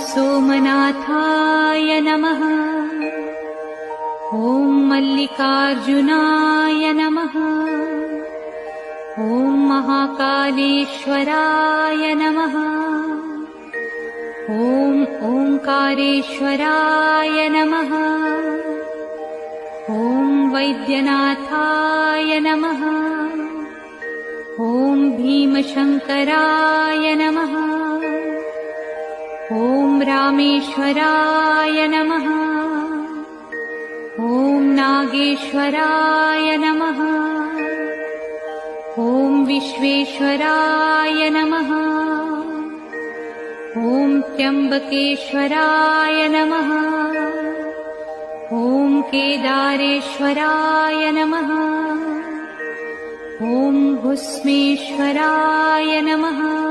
सोमनाथाय नमः। ॐ मल्लिकार्जुनाय नमः। ॐ महाकालेश्वराय नमः। ॐ ओंकारेश्वराय नमः। ॐ वैद्यनाथाय नमः। ॐ भीमशंकराय नमः। ॐ रामेश्वराय नमः। ॐ नागेश्वराय नमः। ॐ विश्वेश्वराय नमः। ॐ त्र्यंबकेश्वराय नमः। ॐ केदारेश्वराय नमः। ॐ भुस्मेश्वराय नमः।